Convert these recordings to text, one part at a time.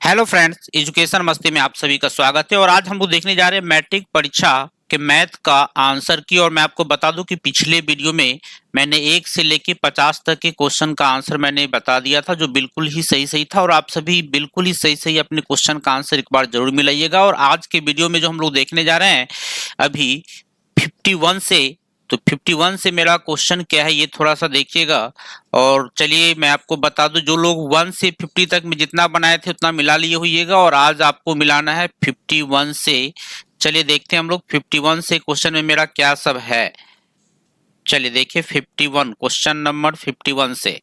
Hello friends, education मस्ती में आप सभी का स्वागत है। और आज हम लोग देखने जा रहे हैं मैट्रिक परीक्षा के मैथ का आंसर की। और मैं आपको बता दूं कि पिछले वीडियो में मैंने 1 से लेके 50 तक के क्वेश्चन का आंसर मैंने बता दिया था, जो बिल्कुल ही सही सही था। और आप सभी बिल्कुल ही सही सही अपने क्वेश्चन का आंसर एक बार जरूर मिलाइएगा। और आज के वीडियो में जो हम लोग देखने जा रहे हैं अभी 51 से, तो 51 से मेरा क्वेश्चन क्या है ये थोड़ा सा देखिएगा। और चलिए मैं आपको बता दूं, जो लोग 1 से 50 तक में जितना बनाए थे उतना मिला लिए होइएगा। और आज आपको मिलाना है 51 से। चलिए देखते हैं हम लोग 51 से क्वेश्चन में मेरा क्या सब है। चलिए देखिए 51, क्वेश्चन नंबर 51 से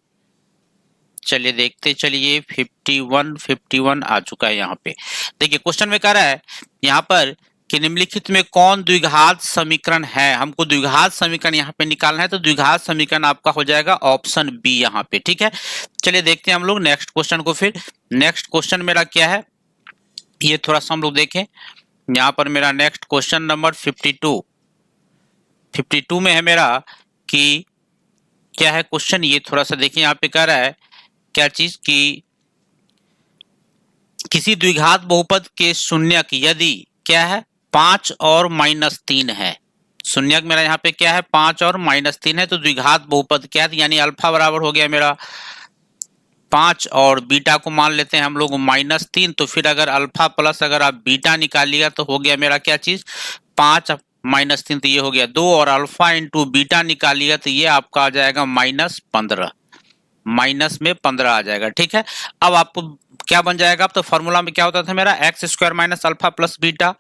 चलिए देखते चलिए 51 आ चुका है। यहाँ पे देखिए क्वेश्चन में कह रहा है यहाँ पर कि निम्नलिखित में कौन द्विघात समीकरण है। हमको द्विघात समीकरण यहाँ पे निकालना है, तो द्विघात समीकरण आपका हो जाएगा ऑप्शन बी यहाँ पे। ठीक है, चलिए देखते हैं हम लोग नेक्स्ट क्वेश्चन को। फिर नेक्स्ट क्वेश्चन मेरा क्या है ये थोड़ा सा हम लोग देखें। यहाँ पर मेरा नेक्स्ट क्वेश्चन नंबर 52 में है मेरा कि क्या है क्वेश्चन, ये थोड़ा सा देखिए। यहाँ पे कह रहा है क्या चीज कि किसी द्विघात बहुपद के शून्यक यदि क्या है 5 और -3 है। शून्यक मेरा यहाँ पे क्या है 5 और -3 है, तो द्विघात बहुपद क्या है, यानी अल्फा बराबर हो गया मेरा 5 और बीटा को मान लेते हैं हम लोग -3। तो फिर अगर अल्फा प्लस अगर आप बीटा निकालिएगा तो हो गया मेरा क्या चीज 5 -3, तो ये हो गया 2। और अल्फा इंटू बीटा निकालिएगा तो ये आपका आ जाएगा -15, माइनस में 15 आ जाएगा। ठीक है, अब आपको क्या बन जाएगा, अब तो फॉर्मूला में क्या होता था मेरा x square minus alpha plus beta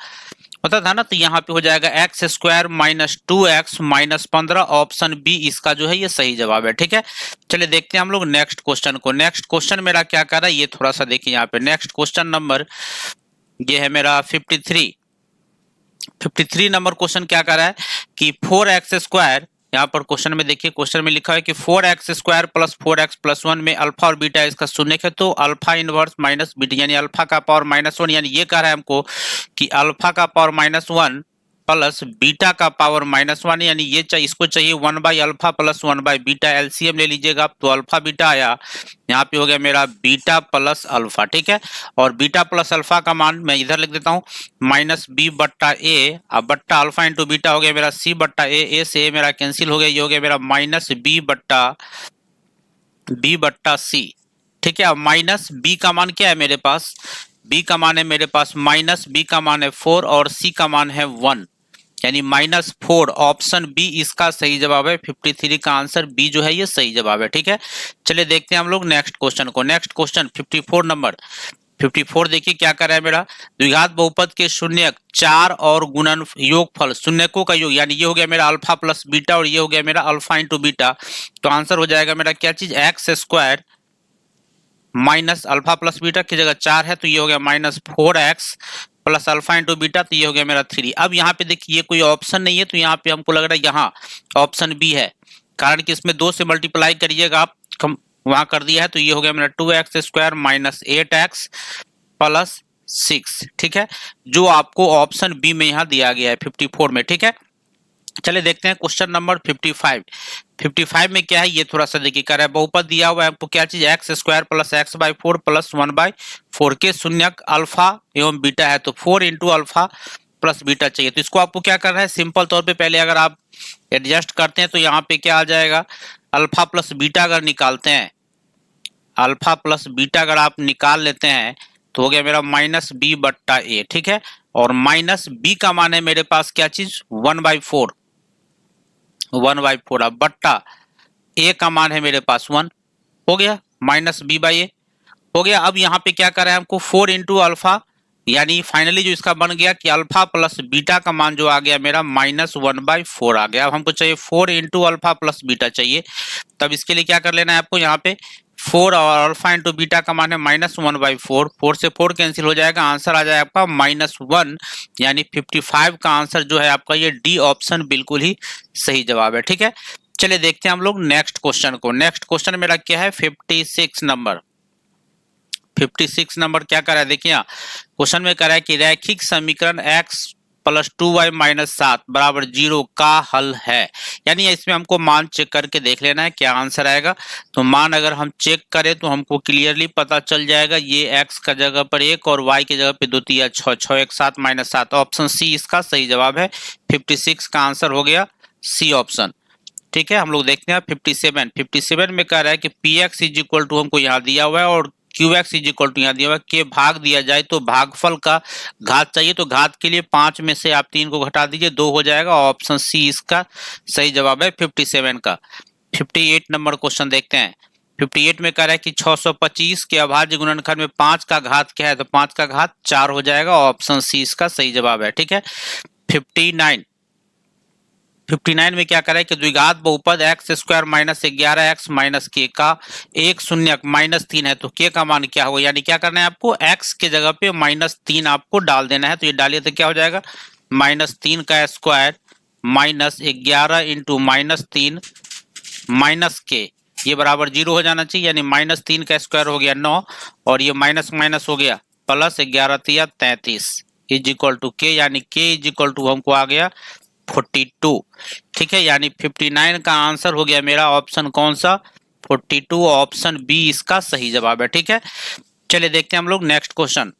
होता था ना, तो यहाँ पे हो जाएगा x square -2x -15। Option B इसका जो है ये सही जवाब है। ठीक है, चलिए देखते हैं हम लोग नेक्स्ट क्वेश्चन को। नेक्स्ट क्वेश्चन मेरा क्या कर रहा है ये थोड़ा सा देखिए। यहाँ पे नेक्स्ट क्वेश्चन नंबर ये है मेरा 53 नंबर क्वेश्चन क्या कर रहा है कि 4x स्क्वायर, यहाँ पर क्वेश्चन में देखिए, क्वेश्चन में लिखा है कि 4x square plus 4x plus 1 में अल्फा और बीटा इसका शून्य है, तो अल्फा इनवर्स माइनस बीटा यानी अल्फा का पावर -1, यानी ये कह रहा है हमको कि अल्फा का पावर -1 प्लस बीटा का पावर -1, यानी ये चाहिए, इसको चाहिए 1/अल्फा प्लस 1/बीटा। एलसीएम ले लीजिएगा आप, तो अल्फा बीटा आया, यहाँ पे हो गया मेरा बीटा प्लस अल्फा। ठीक है, और बीटा प्लस अल्फा का मान मैं इधर लिख देता हूँ -b/a, अब बट्टा अल्फा इंटू बीटा हो गया मेरा c/a, a से a मेरा कैंसिल हो गया, ये हो गया मेरा -b/c। ठीक है, अब माइनस b का मान क्या है मेरे पास, b का मान है मेरे पास -b का मान है 4 और c का मान है 1, यानी -4। ऑप्शन बी इसका सही जवाब है। 53 का आंसर बी जो है ये सही जवाब है। ठीक है, चलिए देखते हैं हम लोग नेक्स्ट क्वेश्चन को। नेक्स्ट क्वेश्चन 54 नंबर 54 देखिए क्या कर रहा है मेरा, द्विघात बहुपद के शून्यक 4 और गुणन योगफल शून्यकों का योग, यानी ये हो गया मेरा अल्फा प्लस बीटा और ये हो गया मेरा अल्फा इंटू बीटा। तो आंसर हो जाएगा मेरा क्या चीज x square minus alpha plus beta की जगह 4 है, तो ये हो गया -4x plus alpha into beta, तो ये हो गया मेरा 3। अब यहाँ पे देखिए कोई ऑप्शन नहीं है, तो यहाँ पे हमको लग रहा है यहाँ ऑप्शन बी है, कारण कि इसमें 2 से मल्टीप्लाई करिएगा आप, वहां कर दिया है, तो ये हो गया मेरा 2x स्क्वायर -8x प्लस 6। ठीक है, जो आपको ऑप्शन बी में यहाँ दिया गया है 54 में। ठीक है, चलिए देखते हैं क्वेश्चन नंबर 55 में क्या है ये थोड़ा सा देखिए। कर रहा है बहुपद दिया हुआ है आपको क्या चीज x square plus x/4 plus 1/4 के शून्यक अल्फा एवं बीटा है, तो 4 इंटू अल्फा प्लस बीटा चाहिए। तो इसको आपको क्या करना है, सिंपल तौर पे पहले अगर आप एडजस्ट करते हैं तो यहाँ पे क्या आ जाएगा, अल्फा प्लस बीटा अगर निकालते हैं, अल्फा प्लस बीटा अगर आप निकाल लेते हैं तो हो गया मेरा -b/a। ठीक है, और -b का मान है मेरे पास क्या चीज 1/4, अब बट्टा a का मान है मेरे पास 1, हो गया -b/a हो गया। अब यहाँ पे क्या कर रहा है हमको 4 इंटू अल्फा, यानी फाइनली जो इसका बन गया कि अल्फा प्लस बीटा का मान जो आ गया मेरा -1/4 आ गया। अब हमको चाहिए 4 इंटू अल्फा प्लस बीटा चाहिए, तब इसके लिए क्या कर लेना है आपको, यहाँ पे 4 और अल्फा इंटू बीटा का मान है -1/4, 4 से 4 कैंसिल हो जाएगा, आंसर आ जाएगा आपका -1, यानी 55 का आंसर जो है आपका ये डी ऑप्शन बिल्कुल ही सही जवाब है। ठीक है, चलिए देखते हैं हम लोग नेक्स्ट क्वेश्चन को। नेक्स्ट क्वेश्चन मेरा क्या है 56 नंबर क्या कर रहा है देखिए, क्वेश्चन में कर रहा है कि रैखिक समीकरण x प्लस 2y माइनस 7 बराबर 0 का हल है। यानी इसमें हमको मान चेक करके देख लेना है क्या आंसर आएगा। तो मान अगर हम चेक करें तो हमको क्लियरली पता चल जाएगा, ये x का जगह पर 1 और y की जगह पे 2 तिया 6, 6 1 7 माइनस 7। ऑप्शन सी इसका सही जवाब है। 56 का आंसर हो गया सी ऑप्शन। ठीक है, हम लोग देखते हैं 57 में कह रहा है कि p x is equal to हमको यहाँ दिया हुआ है और q x is equal to यहाँ दिया हुआ है, के भाग दिया जाए तो भागफल का घात चाहिए। तो घात के लिए 5 में से आप 3 को घटा दीजिए, 2 हो जाएगा। ऑप्शन सी इसका सही जवाब है 57 का। 58 नंबर क्वेश्चन देखते हैं। 58 में कह रहा है कि 625 के अभाज्य गुणनखंड में 5 का घात क्या है, तो 5 का घात 4 हो जाएगा। ऑप्शन सी इसका सही जवाब है। ठीक है, 59 में क्या करें कि द्विघात बहुपद x square minus 11x minus के का एक शून्यक माइनस 3 है, तो के का मान क्या होगा। यानी क्या करना है आपको, x के जगह पे माइनस 3 आपको डाल देना है। तो ये डालिए तो क्या हो जाएगा, माइनस 3 का square minus 11 into minus 3 minus के, ये बराबर 0 हो जाना चाहिए। यानी माइनस 3 का स्क्वायर हो गया 9 और ये माइनस माइनस हो गया प्लस 11 तिया 33 इज इक्वल टू के, यानी के इज इक्वल टू हमको आ गया 42। ठीक है, यानी 59 का आंसर हो गया मेरा ऑप्शन कौन सा, 42। ऑप्शन बी इसका सही जवाब है। ठीक है, चलिए देखते हैं हम लोग next question.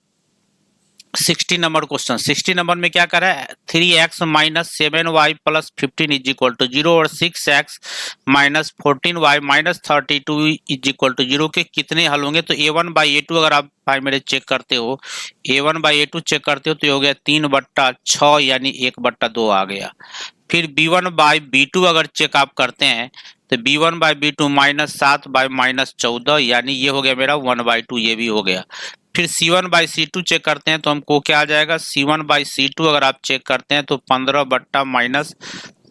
60 number question. 60 number में क्या करा है, 3x minus 7y plus 15 is equal to 0 और 6x minus 14y minus 32 is equal to 0 के कितने हल होंगे। तो a1 बाई a2 अगर आप भाई मेरे चेक करते हो, a1 बाई a2 चेक करते हो तो ये हो गया 3/6 यानी 1/2 आ गया। फिर b1 बाई b2 अगर चेक आप करते हैं तो b1 by b2 minus 7 by minus 14 यानी ये हो गया मेरा 1/2, ये भी हो गया। फिर C1 बाई C2 चेक करते हैं तो हमको क्या आ जाएगा, C1 बाई C2 अगर आप चेक करते हैं तो 15 माइनस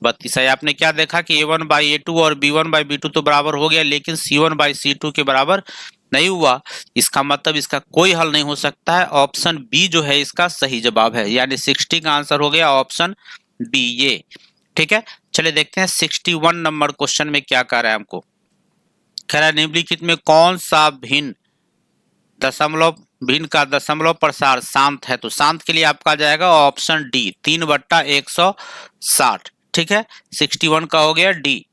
32 है। आपने क्या देखा कि A1 बाई A2 और B1 बाई B2 तो बराबर हो गया, लेकिन C1 बाई C2 के बराबर नहीं हुआ। इसका मतलब इसका कोई हल नहीं हो सकता है। ऑप्शन बी जो है इसका सही जवाब है, यानी 60 का आंसर हो गया ऑप्शन बी ये। ठीक है, चलिए देखते हैं 61 नंबर क्वेश्चन में क्या कह रहा है हमको। कह रहा है निम्नलिखित में कौन सा भिन्न का दशमलव प्रसार शांत है। तो शांत के लिए आपका जाएगा ऑप्शन डी 3/160। ठीक है, 61 का हो गया डी।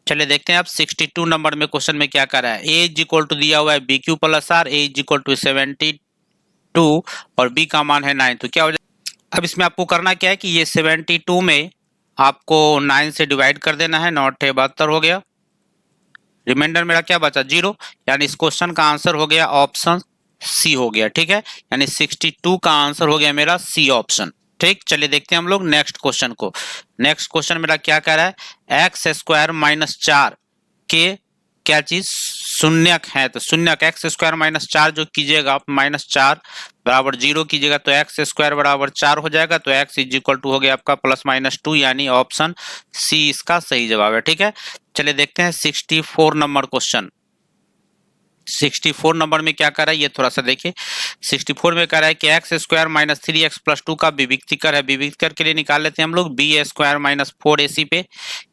चलिए देखते हैं आप 62 नंबर में क्वेश्चन में क्या कर रहा है। ए इज इक्वल टू दिया हुआ है b q plus r, a is equal to 72 और बी का मान है 9। तो क्या हो जाएगा, अब इसमें आपको करना क्या है कि ये 72 में आपको 9 से डिवाइड कर देना है, 9 72 हो गया। रिमाइंडर मेरा क्या बचा 0, यानी इस क्वेश्चन का आंसर हो गया ऑप्शन सी हो गया। ठीक है, यानी 62 का आंसर हो गया मेरा सी ऑप्शन। ठीक, चलिए देखते हैं हम लोग नेक्स्ट क्वेश्चन को। नेक्स्ट क्वेश्चन मेरा क्या कह रहा है, एक्स स्क्वायर माइनस 4 के क्या चीज शून्यक है। तो शून्यक एक्स स्क्वायर माइनस 4 जो कीजिएगा आप माइनस 4 बराबर 0 कीजिएगा तो एक्स स्क्वायर बराबर 4 हो जाएगा। तो एक्स इज इक्वल टू हो गया आपका प्लस माइनस 2, यानी ऑप्शन सी इसका सही जवाब है। ठीक है, चलिए देखते हैं 64 नंबर क्वेश्चन। 64 नंबर में क्या कर रहा है ये थोड़ा सा देखिए। 64 में कह रहा है कि x square minus 3x plus 2 का विविक्तिकर है। विविक्तिकर के लिए निकाल लेते हैं हम लोग बी स्क्वायर माइनस 4ac पे,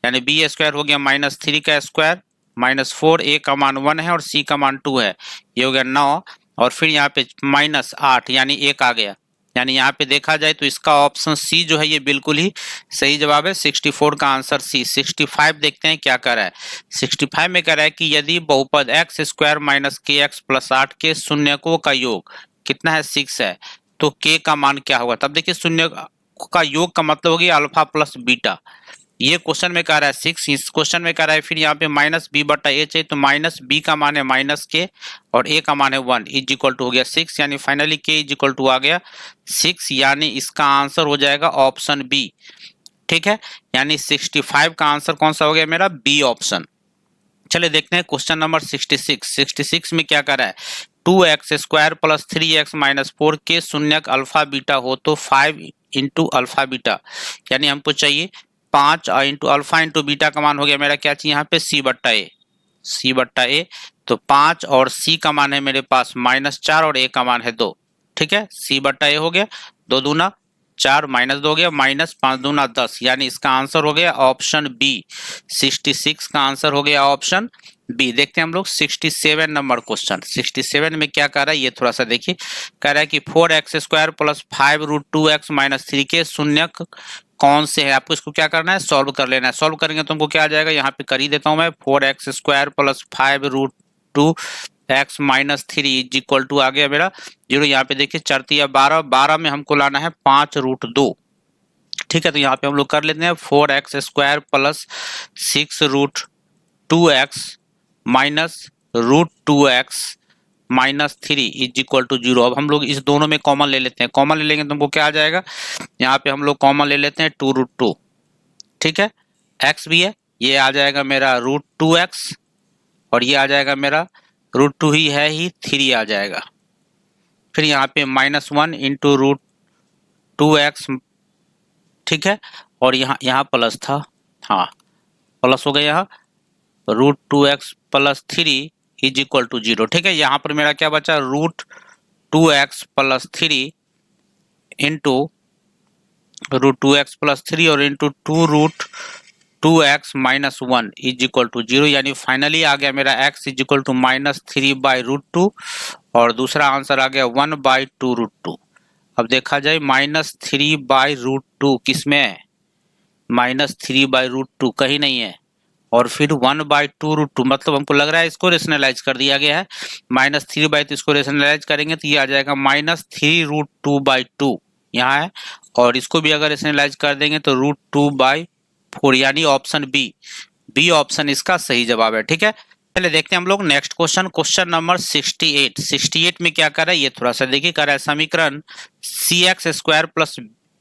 यानी बी स्क्वायर हो गया माइनस 3 का स्क्वायर माइनस 4, ए का मान 1 है और सी का मान 2 है, ये हो गया 9 और फिर यहाँ पे माइनस 8 यानी 1 आ गया। यानी यहाँ पे देखा जाए तो इसका ऑप्शन सी जो है ये बिल्कुल ही सही जवाब है। 64 का आंसर सी। 65 देखते हैं क्या कर रहा है। 65 में कह रहा है कि यदि बहुपद एक्स स्क्वायर माइनस के एक्स प्लस 8 के शून्यकों का योग कितना है 6 है, तो के का मान क्या होगा। तब देखिए शून्य का योग का मतलब हो गया अल्फा प्लस बीटा। ये क्वेश्चन में कह रहा है 6, इस क्वेश्चन में कह रहा है फिर यहाँ पे माइनस बी बटा ए चाहिए। तो माइनस बी का मान है माइनस के और ए का मान है 1 इज इक्वल टू हो गया 6, यानी फाइनली के इज इक्वल टू आ गया 6, यानी इसका आंसर हो जाएगा ऑप्शन बी। ठीक है, यानी 65 का आंसर कौन सा हो गया मेरा, बी ऑप्शन। चलिए देखते हैं क्वेश्चन नंबर 66। 66 में क्या कर रहा है, 2x square plus 3x minus 4 के शून्यक अल्फा बीटा हो तो 5 इंटू अल्फा बीटा, यानी हमको चाहिए 5 इंटू अल्फा इंटू बीटा का मान हो गया मेरा क्या चाहिए यहाँ पे सी बट्टा ए। तो 5 और सी का मान है मेरे पास माइनस 4 और ए का मान है 2। ठीक है, सी बट्टा ए हो गया, 2 दूना 4 माइनस 2 हो गया, माइनस 5 दूना 10, यानी इसका आंसर हो गया ऑप्शन बी। 66 का आंसर हो गया ऑप्शन बी। देखते हैं हम लोग 67 नंबर क्वेश्चन। 67 में क्या कह रहा है ये थोड़ा सा देखिए। कह रहा है कि 4x² प्लस 5√2x माइनस 3 के शून्यक कौन से है। आपको इसको क्या करना है, सॉल्व कर लेना है। सॉल्व करेंगे तो हमको क्या आ जाएगा, यहाँ पे कर ही देता हूँ मैं। 4x² plus 5√2x minus 3 is equal to आ गया मेरा 0। यहाँ पे देखिए 4 या 12, 12 में हमको लाना है 5√2। ठीक है, तो यहाँ पे हम लोग कर लेते हैं 4x² plus 6√2x minus √2x minus 3 is equal to 0। अब हम लोग इस दोनों में कॉमन ले लेते हैं। कॉमन ले लेंगे तो हमको क्या आ जाएगा, यहाँ पे हम लोग कॉमन ले लेते हैं 2√2। ठीक है, x भी है, ये आ जाएगा मेरा √2x और ये आ जाएगा मेरा √2 ही है ही 3 आ जाएगा। फिर यहाँ पे -1 इंटू √2x। ठीक है, और यहाँ प्लस था, हाँ प्लस हो गया यहाँ √2x plus 3 is equal to 0। ठीक है, यहाँ पर मेरा क्या बचा, √2x plus 3 into √2x plus 3 और into 2√2x minus 1 is equal to 0, यानी फाइनली आ गया मेरा x इज इक्वल टू -3/√2 और दूसरा आंसर आ गया 1/2√2। अब देखा जाए -3/√2 किसमें है, -3/√2 कहीं नहीं है, और फिर 1/2√2 मतलब हमको लग रहा है इसको रेशनलाइज कर दिया गया है। -3/, तो इसको रेशनलाइज करेंगे तो ये आ जाएगा -3√2/2 यहाँ है, और इसको भी अगर रेशनलाइज कर देंगे तो √2/4, यानी ऑप्शन बी ऑप्शन इसका सही जवाब है। ठीक है, चलिए देखते हैं हम लोग नेक्स्ट क्वेश्चन। Question number 68। 68 में क्या कर रहा है ये थोड़ा सा देखिए। कर रहा है समीकरण cx² plus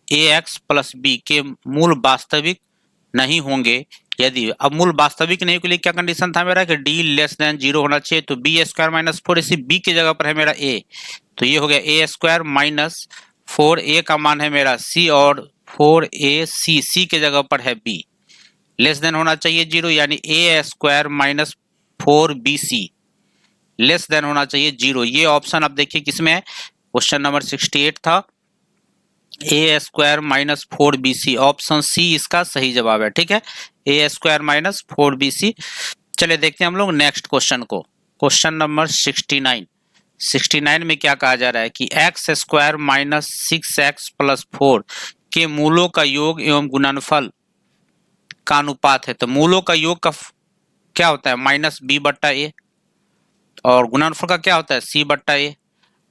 ax plus b के मूल वास्तविक नहीं होंगे यदि। अब मूल वास्तविक नहीं के लिए क्या कंडीशन था मेरा कि d लेस देन 0 होना चाहिए, तो b² माइनस 4, इसी b की जगह पर है मेरा a, तो ये हो गया a² माइनस 4a का मान है मेरा c और 4ac, c के जगह पर है b, लेस देन होना चाहिए 0, यानी a² minus 4bc less than होना चाहिए 0। ये ऑप्शन अब देखिए किसमें है, क्वेश्चन नंबर 68 था, a² minus 4bc, option C इसका सही जवाब है। ठीक है, a² माइनस 4bc। चलिए देखते हैं हम लोग नेक्स्ट क्वेश्चन को। Question number 69। 69 में क्या कहा जा रहा है कि x² माइनस 6x प्लस 4 के मूलों का योग एवं गुणनफल का अनुपात है। तो मूलों का योग का क्या होता है, -b/a, और गुणनफल का क्या होता है, c/a।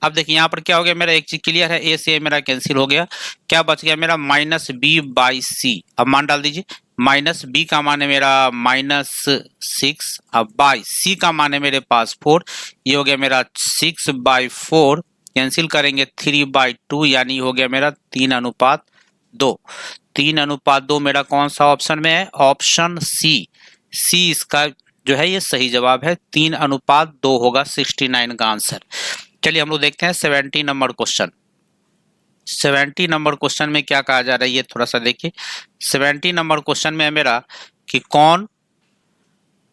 अब देखिए यहाँ पर क्या हो गया, मेरा एक चीज क्लियर है, a से मेरा कैंसिल हो गया, क्या बच गया मेरा -b/c। अब मान डाल दीजिए, -b का मान है मेरा -6, अब बाई c का मान है मेरे पास 4, ये हो गया मेरा 6/4, कैंसिल करेंगे 3/2, यानी हो गया मेरा 3:2। 3:2 मेरा कौन सा ऑप्शन में है, ऑप्शन सी इसका जो है ये सही जवाब है। 3:2 होगा 69 का आंसर। चलिए हम लोग देखते हैं 70 नंबर क्वेश्चन। 70 नंबर क्वेश्चन में क्या कहा जा रहा है ये थोड़ा सा देखिए। 70 नंबर क्वेश्चन में है मेरा कि कौन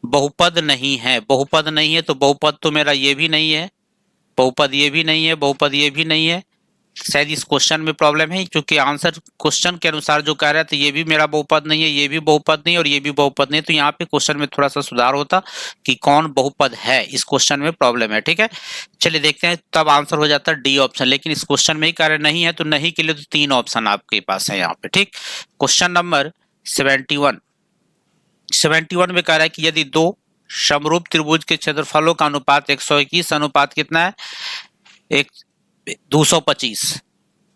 बहुपद नहीं है। बहुपद नहीं है तो बहुपद तो मेरा ये भी नहीं है, बहुपद ये भी नहीं है, बहुपद ये भी नहीं है। शायद इस क्वेश्चन में प्रॉब्लम है, क्योंकि आंसर क्वेश्चन के अनुसार जो कह रहा है तो ये भी मेरा बहुपद नहीं है, ये भी बहुपद नहीं और ये भी बहुपद नहीं, तो यहाँ पे क्वेश्चन में थोड़ा सा सुधार होता कि कौन बहुपद है, इस क्वेश्चन में प्रॉब्लम है। ठीक है, चलिए देखते हैं, तब आंसर हो जाता है डी ऑप्शन, लेकिन इस क्वेश्चन में ही कार्य नहीं है, तो नहीं के लिए तो 3 ऑप्शन आपके पास है यहाँ पे। ठीक, क्वेश्चन नंबर 71। 71 में कह रहा है कि यदि 2 समरूप त्रिभुज के क्षेत्रफलों का अनुपात 121 अनुपात कितना है, 225।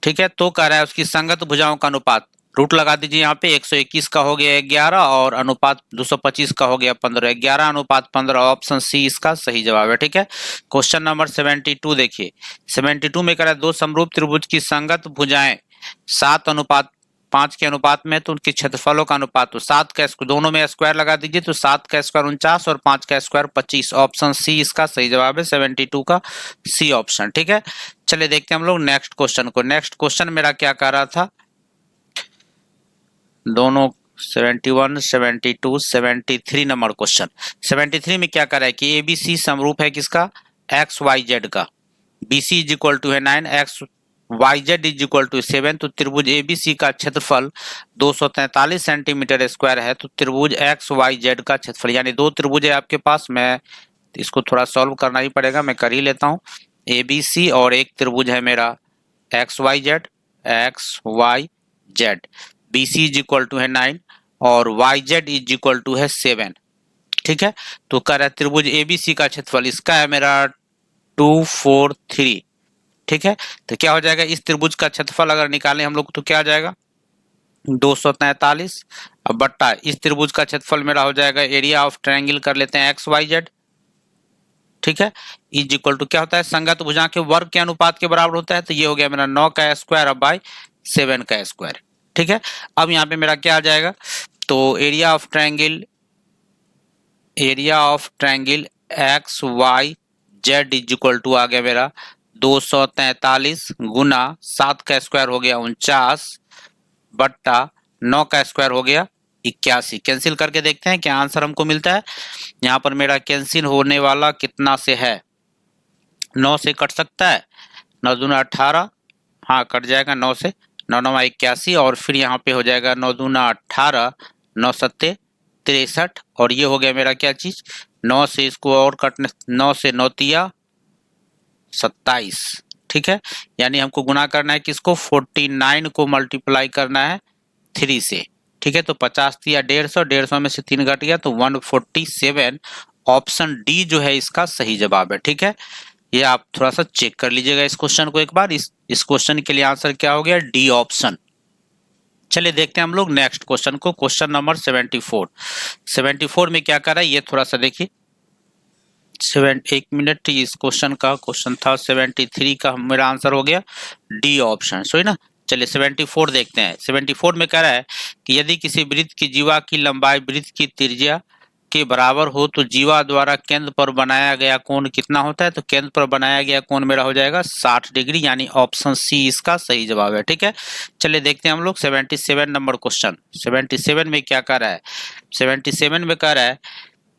ठीक है, तो कह रहा है उसकी संगत भुजाओं का अनुपात, रूट लगा दीजिए यहाँ पे, 121 का हो गया 11 और अनुपात 225 का हो गया 15, 11:15, ऑप्शन सी इसका सही जवाब है। ठीक है, क्वेश्चन नंबर 72 देखिए। 72 में कह रहा है 2 समरूप त्रिभुज की संगत भुजाएं 7:5 के अनुपात में, तो उनके क्षेत्रफलों का अनुपात, तो 7 का दोनों में स्क्वायर लगा दीजिए, तो 7 का स्क्वायर 49 और 5 का स्क्वायर 25, ऑप्शन सी इसका सही जवाब है, 72 का सी ऑप्शन। ठीक है, चलिए देखते हैं हम लोग नेक्स्ट क्वेश्चन को। नेक्स्ट क्वेश्चन मेरा क्या कर रहा था, दोनों 71, 72, 73 नंबर क्वेश्चन। 73 में क्या कर रहा है कि ABC समरूप है किसका, XYZ का, BC इज इक्वल टू है 9, y z is equal to 7, तो त्रिभुज एबीसी का क्षेत्रफल 243 सेंटीमीटर स्क्वायर है। तो त्रिभुज एक्स वाई जेड का क्षेत्रफल, यानी दो त्रिभुज है आपके पास, मैं इसको थोड़ा सॉल्व करना ही पड़ेगा, मैं कर ही लेता हूँ। एबीसी और एक त्रिभुज है मेरा x y z, b c is equal to है 9 और y z is equal to है 7। ठीक है, तो कह रहा है त्रिभुज एबीसी का क्षेत्रफल, इसका है मेरा 243। ठीक है, तो क्या हो जाएगा, इस त्रिभुज का क्षेत्रफल अगर निकालें हम लोग तो क्या आ जाएगा 243। अब बट्टा इस त्रिभुज का क्षेत्रफल मेरा हो जाएगा, एरिया ऑफ ट्रायंगल कर लेते हैं एक्स वाई जेड। ठीक है, इज इक्वल टू क्या होता है, संगत भुजा के वर्ग के अनुपात के बराबर होता है, तो ये हो गया मेरा 9 का स्क्वायर अब बाई 7 का स्क्वायर। ठीक है, अब यहाँ पे मेरा क्या आ जाएगा, तो area of triangle x y z is equal to आ गया मेरा 243 गुना 7 का स्क्वायर हो गया 49 बट्टा 9 का स्क्वायर हो गया 81। कैंसिल करके देखते हैं क्या आंसर हमको मिलता है। यहाँ पर मेरा कैंसिल होने वाला कितना से है, 9 से कट सकता है, 9 दूना 18, हाँ कट जाएगा 9 से, 9 9 81 और फिर यहाँ पे हो जाएगा 9 दूना 18, 9 सत्ते 63 और ये हो गया मेरा क्या चीज, 9 से इसको और कटने, 9 से 9 तिया 27। ठीक है, यानी हमको गुना करना है किसको, 49 को मल्टीप्लाई करना है 3 से। ठीक है, तो 50 तिया 150, 150 में से 3 घट गया तो 147। ऑप्शन डी जो है इसका सही जवाब है। ठीक है, ये आप थोड़ा सा चेक कर लीजिएगा इस क्वेश्चन को एक बार। इस क्वेश्चन के लिए आंसर क्या हो गया, डी ऑप्शन। चलिए देखते हैं हम लोग नेक्स्ट क्वेश्चन को, क्वेश्चन नंबर 74 में क्या कर रहा है ये थोड़ा सा देखिए। 1 मिनट, इस क्वेश्चन का क्वेश्चन था 73 का, मेरा आंसर हो गया डी ऑप्शन, सही ना। चलिए 74 देखते हैं। 74 में कह रहा है कि यदि किसी वृत्त की जीवा की लंबाई वृत्त की त्रिज्या के बराबर हो तो जीवा द्वारा केंद्र पर बनाया गया कोण कितना होता है, तो केंद्र पर बनाया गया कोण मेरा हो जाएगा 60 डिग्री, यानी ऑप्शन सी इसका सही जवाब है। ठीक है, चलिए देखते हैं हम लोग 77 नंबर क्वेश्चन। 77 में क्या कह रहा है, 77 में कह रहा है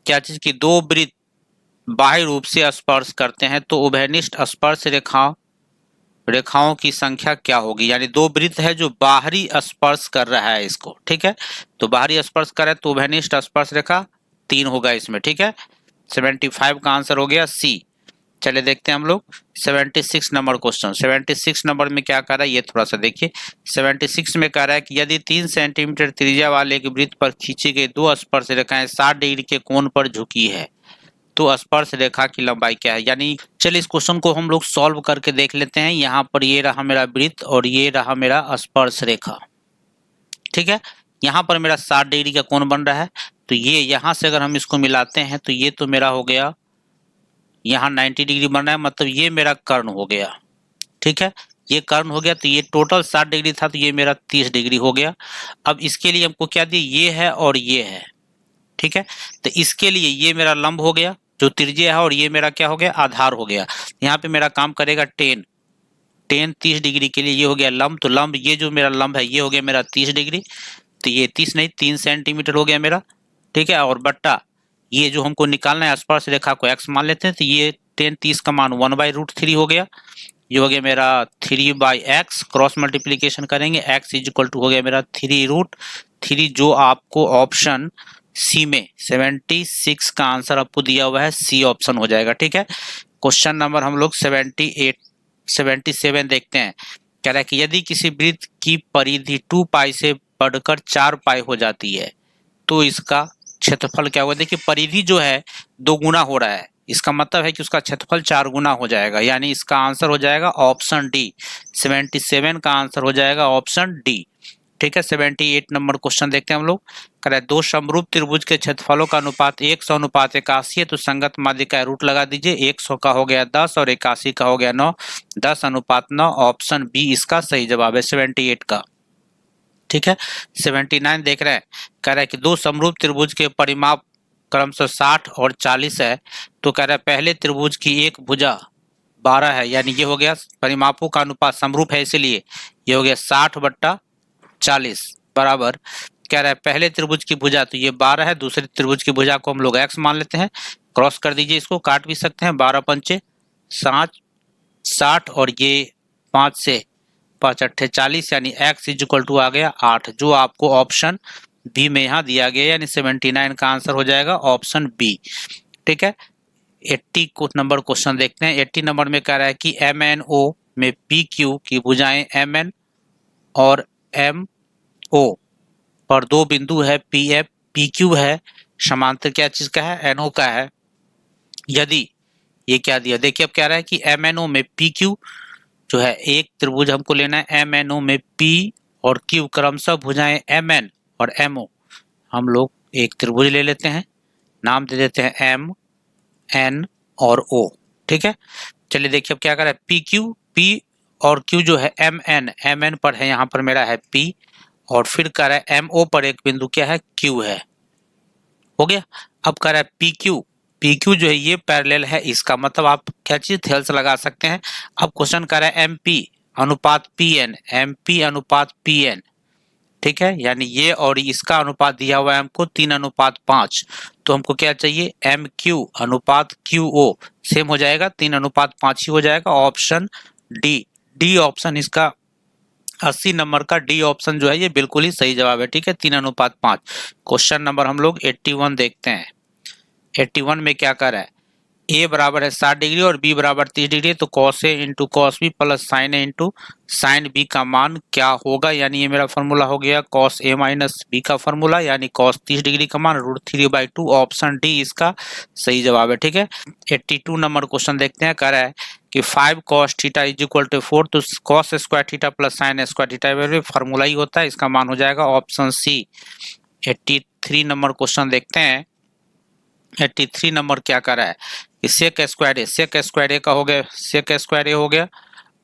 क्या चीज की दो वृत्त बाह्य रूप से स्पर्श करते हैं तो उभयनिष्ठ स्पर्श रेखाओं की संख्या क्या होगी, यानी दो वृत्त है जो बाहरी स्पर्श कर रहा है इसको। ठीक है, तो बाहरी स्पर्श करे तो उभयनिष्ठ स्पर्श रेखा 3 होगा इसमें। ठीक है, 75 का आंसर हो गया सी। चलिए देखते हैं हम लोग 76 नंबर क्वेश्चन। 76 नंबर में क्या कर रहा है ये थोड़ा सा देखिए। 76 में कह रहा है कि यदि 3 सेंटीमीटर त्रिज्या वाले एक वृत्त पर खींची गई दो स्पर्श रेखाएं 60 डिग्री के कोण पर झुकी है तो स्पर्श रेखा की लंबाई क्या है। यानी चलिए इस क्वेश्चन को हम लोग सॉल्व करके देख लेते हैं। यहाँ पर ये रहा मेरा वृत्त और ये रहा मेरा स्पर्श रेखा। ठीक है, यहाँ पर मेरा 60 डिग्री का कोण बन रहा है, तो ये यहाँ से अगर हम इसको मिलाते हैं तो ये तो मेरा हो गया यहाँ 90 डिग्री बन रहा है, मतलब ये मेरा कर्ण हो गया। ठीक है, ये कर्ण हो गया, तो ये टोटल 60 डिग्री था तो ये मेरा 30 डिग्री हो गया। अब इसके लिए हमको क्या दिया, ये है और ये है। ठीक है, तो इसके लिए ये मेरा लंब हो गया जो त्रिज्या है और ये मेरा क्या हो गया, आधार हो गया। यहाँ पे मेरा काम करेगा 10 30 डिग्री के लिए, ये हो गया लंब, तो लंब ये जो मेरा लंब है ये हो गया मेरा 30 डिग्री, तो ये 30 नहीं 3 सेंटीमीटर हो गया मेरा। ठीक है, और बट्टा ये जो हमको निकालना है स्पर्श रेखा को x मान लेते हैं, तो ये 10 30 का मान 1/√3 हो गया, ये हो गया मेरा 3/x, क्रॉस मल्टीप्लीकेशन करेंगे x इज इक्वल टू हो गया मेरा 3√3, जो आपको ऑप्शन सी में 76 का आंसर आपको दिया हुआ है, सी ऑप्शन हो जाएगा। ठीक है, क्वेश्चन नंबर हम लोग 77 देखते हैं। कह रहा है कि यदि किसी वृत्त की परिधि 2 पाई से बढ़कर 4 पाई हो जाती है तो इसका क्षेत्रफल क्या होगा। देखिए परिधि जो है 2 गुना हो रहा है, इसका मतलब है कि उसका क्षेत्रफल 4 गुना हो जाएगा, यानी इसका आंसर हो जाएगा ऑप्शन डी। 77 का आंसर हो जाएगा ऑप्शन डी। ठीक है, 78 नंबर क्वेश्चन देखते हैं हम लोग। कह रहा है दो समरूप त्रिभुज के क्षेत्रफलों का अनुपात 100:81 है तो संगत माध्य का रूट लगा दीजिए। 100 का हो गया 10 और 81 का हो गया 9, 10:9। ऑप्शन बी इसका सही जवाब है 78 का। ठीक है, 79 देख रहे हैं। कह रहा है कि दो समरूप त्रिभुज के परिमाप क्रमशः 60 और 40 है तो कह रहा है पहले त्रिभुज की एक भुजा 12 है, यानी ये हो गया परिमापों का अनुपात समरूप है इसीलिए ये हो गया 60/40 बराबर। कह रहा है पहले त्रिभुज की भुजा तो ये 12 है, दूसरे त्रिभुज की भुजा को हम लोग x मान लेते हैं, क्रॉस कर दीजिए, इसको काट भी सकते हैं, 12 पंचे 60 और ये 5 से 5 अट्ठे 40 यानी x इज इक्वल टू आ गया 8, जो आपको ऑप्शन बी में यहाँ दिया गया, यानी 79 का आंसर हो जाएगा ऑप्शन बी। ठीक है, 80 नंबर क्वेश्चन देखते हैं। 80 नंबर में कह रहा है कि MNO में PQ की भुजाएं MN और MO पर दो बिंदु है PF PQ है, समांतर क्या चीज का है, NO का है। यदि ये क्या दिया, देखिए अब कह रहा है कि MNO में PQ जो है एक त्रिभुज हमको लेना है, MNO में P और Q क्रमशः भुजाएं MN और MO। हम लोग एक त्रिभुज ले लेते हैं, नाम दे देते हैं M N और O। ठीक है, चलिए देखिए अब क्या कर रहा है, PQ P और Q जो है MN पर है, यहाँ पर मेरा है P और फिर कर रहा है MO पर एक बिंदु क्या है, Q है। हो गया। अब कर रहा है PQ जो है ये पैरेलल है, इसका मतलब आप क्या चीज थेल्स लगा सकते हैं। अब क्वेश्चन कर रहा है MP अनुपात PN। ठीक है, यानी ये और इसका अनुपात दिया हुआ है हमको 3:5, तो हमको क्या चाहिए, MQ अनुपात QO सेम हो जाएगा, 3:5 ही हो जाएगा, ऑप्शन डी ऑप्शन इसका 80 नंबर का डी ऑप्शन जो है ये बिल्कुल ही सही जवाब है। ठीक है, 3:5। क्वेश्चन नंबर हम लोग 81 देखते हैं। 81 में क्या कर रहा है, ए बराबर है 60 डिग्री और बी बराबर 30 डिग्री, तो cos A into cos B plus sign A into sine B का मान क्या होगा, यानी ये मेरा फॉर्मूला हो गया कॉस ए माइनस बी का फॉर्मूला, यानी कॉस 30 डिग्री का मान √3/2, ऑप्शन डी इसका सही जवाब है। ठीक है, 82 नंबर क्वेश्चन देखते हैं। कह रहा है कि 5 cos theta is equal to 4, तो cos square theta plus sine square theta में फॉर्मूला ही होता है, इसका मान हो जाएगा ऑप्शन सी। 83 नंबर क्वेश्चन देखते हैं। 83 नंबर क्या कर रहा है, सेक स्क्वायर ए का हो गया, सेक स्क्वायर ए हो गया,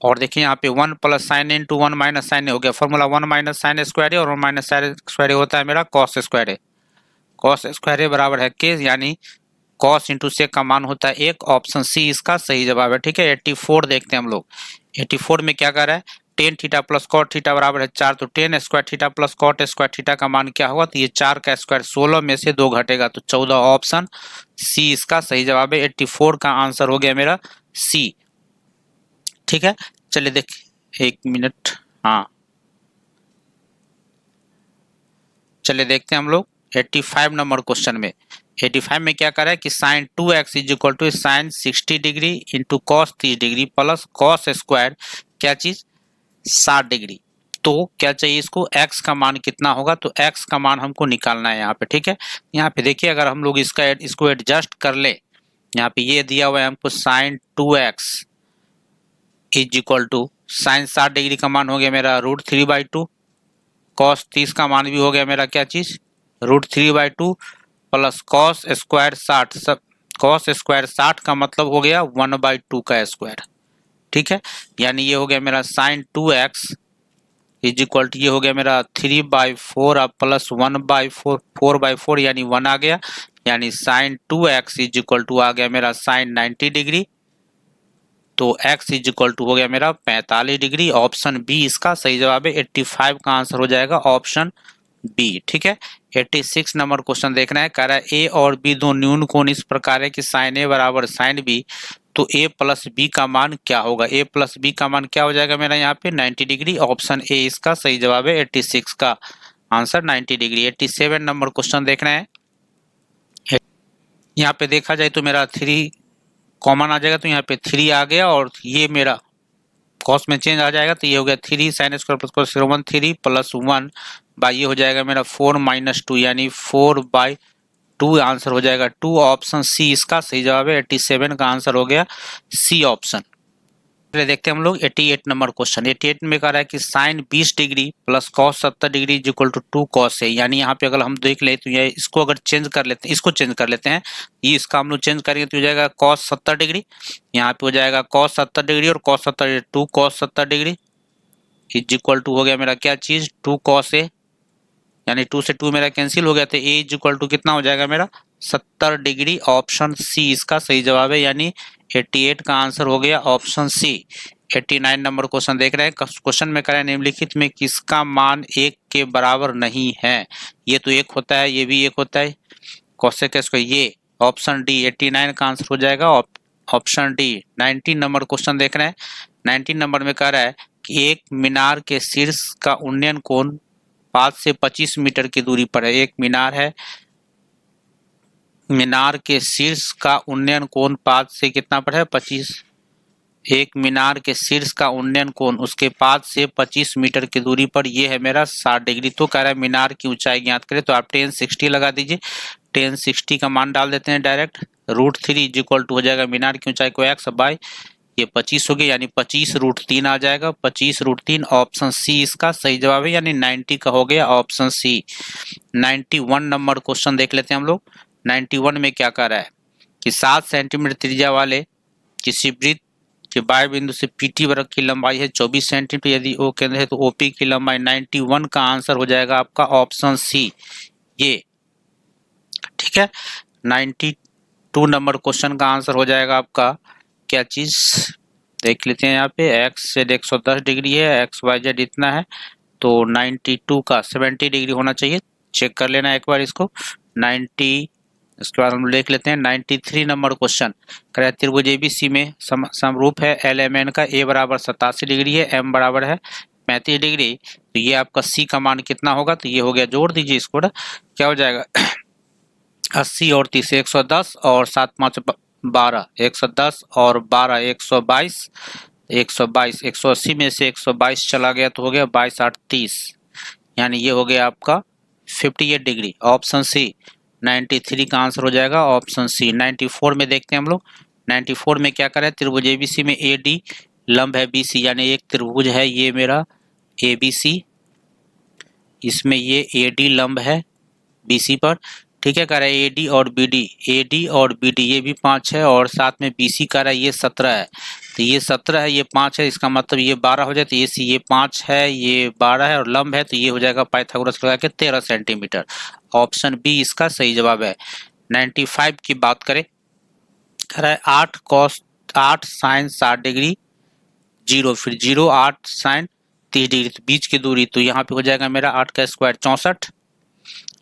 और देखिए यहाँ पे 1 प्लस साइन ए इंटू 1 माइनस साइन ए हो गया, फॉर्मूला 1 माइनस साइन स्क्वायर ए और 1 माइनस साइन स्क्वायर ए होता है मेरा कॉस स्क्वायर ए। कॉस स्क्वायर ए बराबर है के, यानी कॉस इंटू सेक का मान होता है 1, ऑप्शन सी इसका सही जवाब है। ठीक है, 84 देखते हैं हम लोग। 84 में क्या कर रहा है, tan theta plus cot theta बराबर है 4, तो tan square theta plus cot square theta का मान क्या होगा, तो ये 4 का स्क्वायर 16 में से 2 घटेगा, तो 14, ऑप्शन सी इसका सही जवाब है। 84 का आंसर हो गया मेरा सी। ठीक है, चलिए देख 1 मिनट, हाँ चलिए देखते हैं हम लोग 85 नंबर क्वेश्चन में। 85 में क्या कर रहा है कि sine 2x is equal to sine 60 degree into cos 30 degree plus cos square क्या चीज 60 डिग्री, तो क्या चाहिए इसको, x का मान कितना होगा, तो x का मान हमको निकालना है यहाँ पे। ठीक है, यहाँ पे देखिए अगर हम लोग इसको एडजस्ट कर ले, यहाँ पे ये दिया हुआ है हमको sine 2x is equal to sine 60 degree का मान हो गया मेरा √3/2, कॉस 30 का मान भी हो गया मेरा क्या चीज √3/2 प्लस कॉस स्क्वायर 60, सब कॉस स्क्वायर 60 का मतलब हो गया 1/2 का स्क्वायर। ठीक है, यानी ये हो गया मेरा sign 2x is equal to ये हो गया मेरा 3/4 प्लस 1/4 4/4 यानी 1 आ गया, यानी sign 2x is equal to आ गया मेरा साइन 90 डिग्री, तो x इज इक्वल टू हो गया मेरा 45 डिग्री, ऑप्शन बी इसका सही जवाब है। 85 का आंसर हो जाएगा ऑप्शन बी। ठीक है, 86 नंबर क्वेश्चन देखना है। कह रहा है ए और बी दो न्यून कोण इस प्रकार है कि साइन ए बराबर साइन बी, तो ए प्लस बी का मान क्या होगा, ए प्लस बी का मान क्या हो जाएगा मेरा यहाँ पे 90 डिग्री, ऑप्शन ए इसका सही जवाब है। 86 का आंसर 90 डिग्री। 87 नंबर क्वेश्चन देखना है। यहाँ पे देखा जाए तो मेरा 3 कॉमन आ जाएगा, तो यहाँ पे 3 आ गया और ये मेरा कॉस में चेंज आ जाएगा, तो ये हो गया 3 sine square plus cos 1 3 plus 1 by ये हो जाएगा मेरा 4 माइनस 2 यानी 4/2, आंसर हो जाएगा 2, ऑप्शन सी इसका सही जवाब है। 87 का आंसर हो गया सी ऑप्शन। देखते हैं हम लोग 88 नंबर क्वेश्चन। 88 में कह रहा है कि sine 20 degree plus cos 70 degree is equal to 2 cos है, यानी यहाँ पे अगर हम देख ले तो ये इसको अगर चेंज कर लेते हैं, इसको चेंज कर लेते हैं, ये इसका हम लोग चेंज करेंगे तो हो जाएगा कॉस 70 डिग्री, यहाँ पे हो जाएगा कॉस 70 डिग्री और cos 70 degree 2 cos 70 degree is equal to हो गया मेरा क्या चीज 2 कॉस ए, यानी 2 से 2 मेरा कैंसिल हो गया, तो ए इज इक्वल टू कितना हो जाएगा मेरा 70 डिग्री, ऑप्शन सी इसका सही जवाब है, यानी 88 का आंसर हो गया ऑप्शन सी। 89 नंबर क्वेश्चन देख रहे हैं। क्वेश्चन में कह रहा है निम्नलिखित में किसका मान 1 के बराबर नहीं है, ये तो 1 होता है, ये भी 1 होता है, कोसेक स्क्वायर ये, ऑप्शन डी 89 का आंसर हो जाएगा ऑप्शन डी। 19 नंबर क्वेश्चन देख रहे हैं। 19 नंबर में कह रहा है कि एक मीनार के शीर्ष का उन्नयन कोण 5 से 25 मीटर की दूरी पर है। एक मीनार है, मीनार के शीर्ष का उन्नयन कोण 5 से कितना पर है 25। एक मीनार के शीर्ष का उन्नयन कोण उसके 5 से 25 मीटर की दूरी पर ये है मेरा 60 डिग्री। तो कह रहा है मीनार की ऊंचाई ज्ञात करें, तो आप 1060 लगा दीजिए। 1060 का मान डाल देते हैं डायरेक्ट। √3 इज इक्वल टू हो जाएगा मीनार की ऊंचाई को x बाय ये 25 हो गया, यानी 25√3 आ जाएगा। 25√3 ऑप्शन सी इसका सही जवाब है, यानी 90 का हो गया ऑप्शन सी। 91 नंबर क्वेश्चन देख लेते हैं हम लोग। 91 में क्या कह रहा है कि 7 सेंटीमीटर त्रिज्या वाले किसी वृत्त के बाह्य बिंदु से पीटी वर्ग की लंबाई है 24 सेंटीमीटर, यदि ओ केंद्र है तो ओपी की लंबाई 91 का आंसर हो जाएगा आपका ऑप्शन सी ये। ठीक है, 92 नंबर क्वेश्चन का आंसर हो जाएगा आपका क्या चीज देख लेते हैं। यहाँ पे एक्स से 110 डिग्री है, एक्स वाई जेड इतना है, तो 92 का 70 डिग्री होना चाहिए। चेक कर लेना एक बार इसको। 90 इसके बाद हम देख लेते हैं 93 नंबर क्वेश्चन। त्रिभुज एबीसी में समरूप है LMN का, ए बराबर 87 डिग्री है, एम बराबर है 35 डिग्री। तो ये आपका सी का मान कितना होगा, तो ये हो गया, जोड़ दीजिए इसको ना, क्या हो जाएगा 80 और 30 110 और 7 5 12 110 और 12 122 122 180 में से 122 चला गया तो हो गया 22 8 30, यानी ये हो गया आपका 58 डिग्री। ऑप्शन सी 93 का आंसर हो जाएगा ऑप्शन सी। 94 में देखते हैं हम लोग। 94 में क्या करें, त्रिभुज एबीसी में AD लंब है BC, यानी एक त्रिभुज है ये मेरा ABC, इसमें ये AD लंब है BC पर। ठीक है, कह रहा है AD और BD ये भी 5 है, और साथ में BC कह रहा है ये 17 है, तो ये 17 है ये 5 है, इसका मतलब ये 12 हो जाए, तो ये 5 है ये 12 है और लंब है, तो ये हो जाएगा पाइथागोरस लगा के 13 सेंटीमीटर। ऑप्शन बी इसका सही जवाब है। 95 की बात करें, कह रहा है 8 cos 8 sin 60 डिग्री 0 फिर 0 8 sin 30 डिग्री, तो बीच की दूरी, तो यहाँ पे हो जाएगा मेरा 8 का स्क्वायर 64,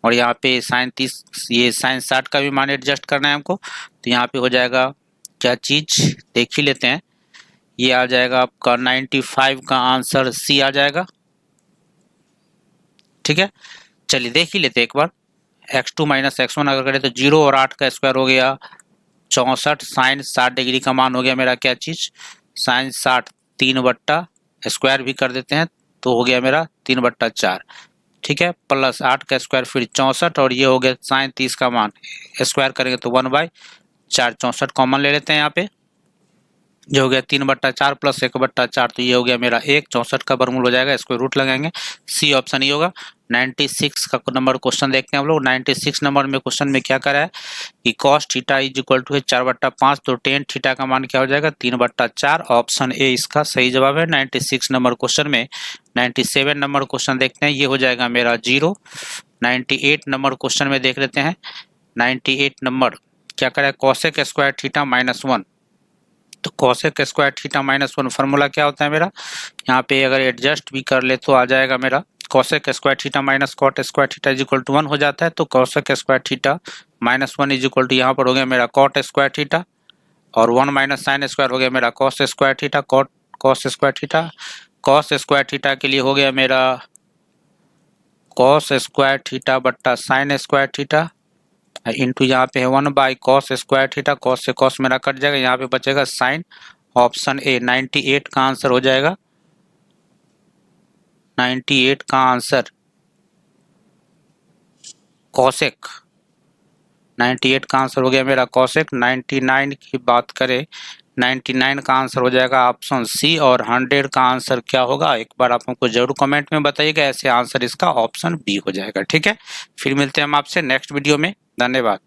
और यहाँ पे sin 30 ये sin 60 का भी मान एडजस्ट करना है हमको, तो यहाँ पे हो जाएगा क्या चीज देख ही लेते हैं। ये आ जाएगा आपका 95 का आंसर सी आ जाएगा। ठीक है, चलिए देख ही लेते हैं एक बार। x2 माइनस x1 अगर करें तो 0 और 8 का स्क्वायर हो गया 64, साइन 60 डिग्री का मान हो गया मेरा क्या चीज साइन 60 3 बट्टा स्क्वायर भी कर देते हैं, तो हो गया मेरा 3/4। ठीक है, प्लस 8 का स्क्वायर फिर 64, और ये हो गया साइन 30 का मान, स्क्वायर करेंगे तो 1/4। 64 कॉमन ले लेते हैं यहाँ पे, जो हो गया 3/4 प्लस 1/4, तो ये हो गया मेरा 1। 64 का वर्गमूल हो जाएगा, इसको रूट लगाएंगे, सी ऑप्शन ही होगा। 96 का नंबर क्वेश्चन देखते हैं हम लोग। 96 नंबर में क्वेश्चन में क्या करा है कि cos theta is equal to है 4/5, तो टेन थीटा का मान क्या हो जाएगा 3/4। ऑप्शन ए इसका सही जवाब है 96 नंबर क्वेश्चन में। 97 नंबर क्वेश्चन देखते हैं, ये हो जाएगा मेरा 0। 98 नंबर क्वेश्चन में देख लेते हैं। 98 नंबर क्या करा है cosec स्क्वायर थीटा -1, तो cosec स्क्वायर थीटा -1 फार्मूला क्या होता है मेरा, यहाँ पे अगर एडजस्ट भी कर ले तो आ जाएगा मेरा cosec square theta minus cot square theta is equal to 1 हो जाता है, तो cosec square theta -1 is equal to यहाँ पर हो गया मेरा cot स्क्वायर थीटा, और 1 माइनस साइन स्क्वायर हो गया मेरा cos square theta, cos square theta. cos square theta के लिए हो गया मेरा cos स्क्वायर थीटा बट्टा साइन स्क्वायर थीटा इंटू यहाँ पे है 1/cos स्क्वायर थीटा, cos से cos मेरा कट जाएगा, यहाँ पे बचेगा साइन। ऑप्शन ए 98 का आंसर हो जाएगा। 98 का आंसर cosec, 98 का आंसर हो गया मेरा cosec। 99 की बात करें, 99 का आंसर हो जाएगा ऑप्शन सी, और 100 का आंसर क्या होगा एक बार आप हमको जरूर कमेंट में बताइएगा, ऐसे आंसर इसका ऑप्शन बी हो जाएगा। ठीक है, फिर मिलते हैं हम आपसे नेक्स्ट वीडियो में, धन्यवाद।